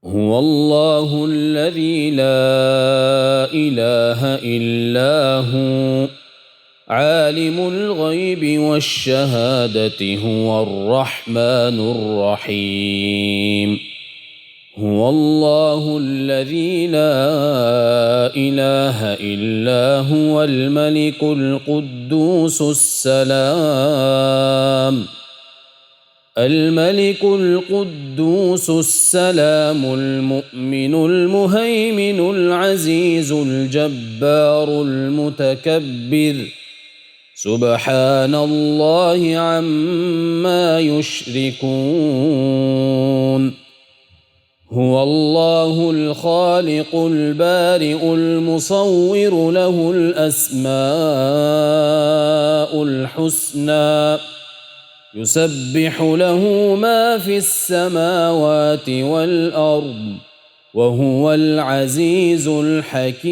هو الله الذي لا إله إلا هو عالم الغيب والشهادة هو الرحمن الرحيم. هو الله الذي لا إله إلا هو الملك القدوس السلام المؤمن المهيمن العزيز الجبار المتكبر سبحان الله عما يشركون. هو الله الخالق البارئ المصور له الأسماء الحسنى يسبح له ما في السماوات والأرض وهو العزيز الحكيم.